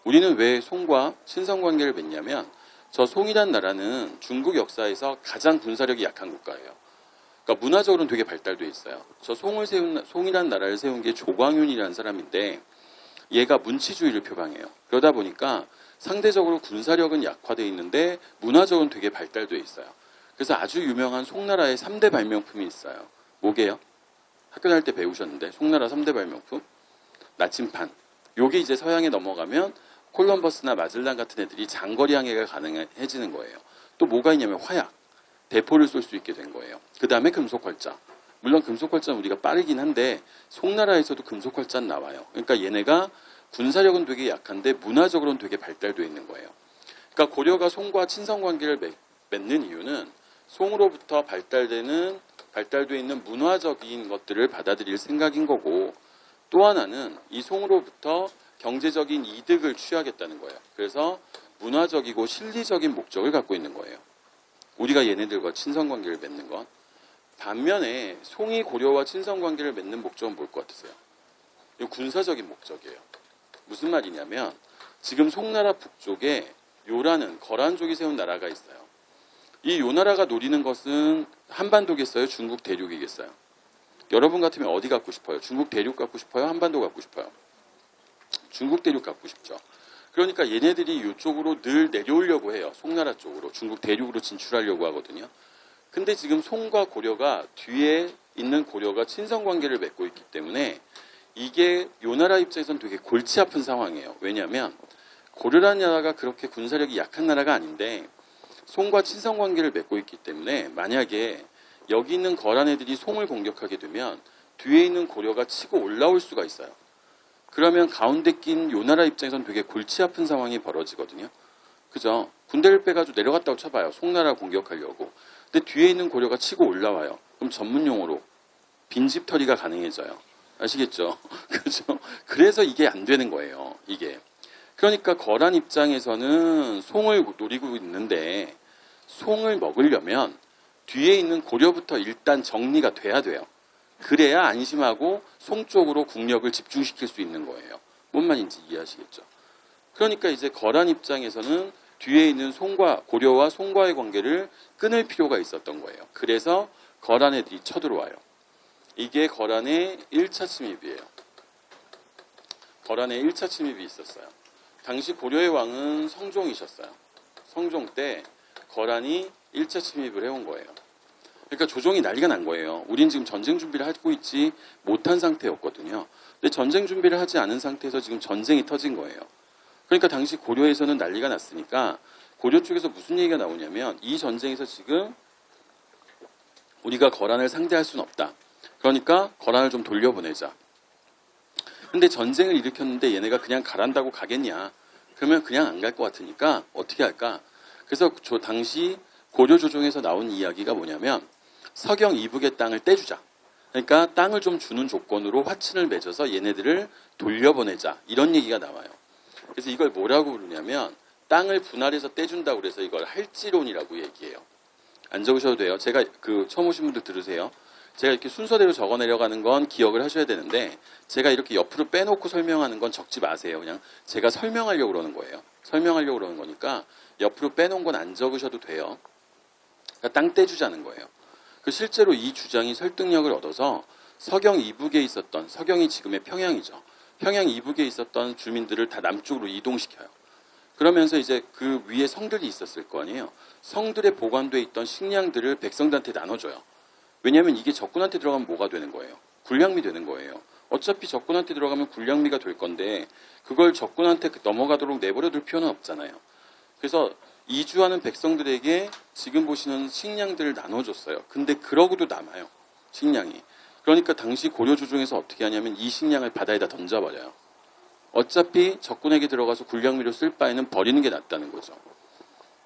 우리는 왜 송과 친선 관계를 맺냐면 저 송이란 나라는 중국 역사에서 가장 군사력이 약한 국가예요. 그러니까 문화적으로는 되게 발달돼 있어요. 저 송이란 나라를 세운 게 조광윤이라는 사람인데 얘가 문치주의를 표방해요. 그러다 보니까 상대적으로 군사력은 약화돼 있는데 문화적으로는 되게 발달돼 있어요. 그래서 아주 유명한 송나라의 3대 발명품이 있어요. 뭐게요? 학교 다닐 때 배우셨는데 송나라 3대 발명품? 나침판. 요게 이제 서양에 넘어가면 콜럼버스나 마젤란 같은 애들이 장거리 항해가 가능해지는 거예요. 또 뭐가 있냐면 화약. 대포를 쏠 수 있게 된 거예요. 그 다음에 금속활자. 물론 금속활자는 우리가 빠르긴 한데 송나라에서도 금속활자는 나와요. 그러니까 얘네가 군사력은 되게 약한데 문화적으로는 되게 발달되어 있는 거예요. 그러니까 고려가 송과 친선관계를 맺는 이유는 송으로부터 발달되어 있는 문화적인 것들을 받아들일 생각인 거고, 또 하나는 이 송으로부터 경제적인 이득을 취하겠다는 거예요. 그래서 문화적이고 실리적인 목적을 갖고 있는 거예요. 우리가 얘네들과 친선관계를 맺는 것. 반면에 송이 고려와 친선관계를 맺는 목적은 뭘 것 같으세요? 이 군사적인 목적이에요. 무슨 말이냐면 지금 송나라 북쪽에 요라는 거란족이 세운 나라가 있어요. 이 요 나라가 노리는 것은 한반도겠어요? 중국 대륙이겠어요? 여러분 같으면 어디 갖고 싶어요? 중국 대륙 갖고 싶어요? 한반도 갖고 싶어요? 중국 대륙 갖고 싶죠. 그러니까 얘네들이 이쪽으로 늘 내려오려고 해요. 송나라 쪽으로. 중국 대륙으로 진출하려고 하거든요. 근데 지금 송과 고려가 뒤에 있는 고려가 친선관계를 맺고 있기 때문에 이게 요 나라 입장에서는 되게 골치 아픈 상황이에요. 왜냐하면 고려라는 나라가 그렇게 군사력이 약한 나라가 아닌데 송과 친선관계를 맺고 있기 때문에 만약에 여기 있는 거란 애들이 송을 공격하게 되면 뒤에 있는 고려가 치고 올라올 수가 있어요. 그러면 가운데 낀 요 나라 입장에서는 되게 골치 아픈 상황이 벌어지거든요. 그죠? 군대를 빼가지고 내려갔다고 쳐봐요. 송나라 공격하려고. 근데 뒤에 있는 고려가 치고 올라와요. 그럼 전문 용어로 빈집털이가 가능해져요. 아시겠죠? 그죠? 그래서 이게 안 되는 거예요. 이게. 그러니까 거란 입장에서는 송을 노리고 있는데 송을 먹으려면 뒤에 있는 고려부터 일단 정리가 돼야 돼요. 그래야 안심하고 송 쪽으로 국력을 집중시킬 수 있는 거예요. 뭔 말인지 이해하시겠죠? 그러니까 이제 거란 입장에서는 뒤에 있는 고려와 송과의 관계를 끊을 필요가 있었던 거예요. 그래서 거란 애들이 쳐들어와요. 이게 거란의 1차 침입이에요. 거란의 1차 침입이 있었어요. 당시 고려의 왕은 성종이셨어요. 성종 때 거란이 1차 침입을 해온 거예요. 그러니까 조정이 난리가 난 거예요. 우린 지금 전쟁 준비를 하고 있지 못한 상태였거든요. 근데 전쟁 준비를 하지 않은 상태에서 지금 전쟁이 터진 거예요. 그러니까 당시 고려에서는 난리가 났으니까 고려 쪽에서 무슨 얘기가 나오냐면 이 전쟁에서 지금 우리가 거란을 상대할 수는 없다. 그러니까 거란을 좀 돌려보내자. 근데 전쟁을 일으켰는데 얘네가 그냥 가란다고 가겠냐. 그러면 그냥 안 갈 것 같으니까 어떻게 할까. 그래서 당시 고려 조정에서 나온 이야기가 뭐냐면 서경 이북의 땅을 떼주자. 그러니까 땅을 좀 주는 조건으로 화친을 맺어서 얘네들을 돌려보내자. 이런 얘기가 나와요. 그래서 이걸 뭐라고 부르냐면 땅을 분할해서 떼준다고 그래서 이걸 할지론이라고 얘기해요. 안 적으셔도 돼요. 제가 처음 오신 분들 들으세요. 제가 이렇게 순서대로 적어 내려가는 건 기억을 하셔야 되는데 제가 이렇게 옆으로 빼놓고 설명하는 건 적지 마세요. 그냥 제가 설명하려고 그러는 거예요. 설명하려고 그러는 거니까 옆으로 빼놓은 건 안 적으셔도 돼요. 그러니까 땅 떼주자는 거예요. 실제로 이 주장이 설득력을 얻어서 서경 이북에 있었던, 서경이 지금의 평양이죠. 평양 이북에 있었던 주민들을 다 남쪽으로 이동시켜요. 그러면서 이제 그 위에 성들이 있었을 거 아니에요. 성들에 보관되어 있던 식량들을 백성들한테 나눠줘요. 왜냐하면 이게 적군한테 들어가면 뭐가 되는 거예요? 군량미 되는 거예요. 어차피 적군한테 들어가면 군량미가 될 건데 그걸 적군한테 넘어가도록 내버려둘 필요는 없잖아요. 그래서 이주하는 백성들에게 지금 보시는 식량들을 나눠줬어요. 근데 그러고도 남아요. 식량이. 그러니까 당시 고려 조정에서 어떻게 하냐면 이 식량을 바다에다 던져버려요. 어차피 적군에게 들어가서 군량미로 쓸 바에는 버리는 게 낫다는 거죠.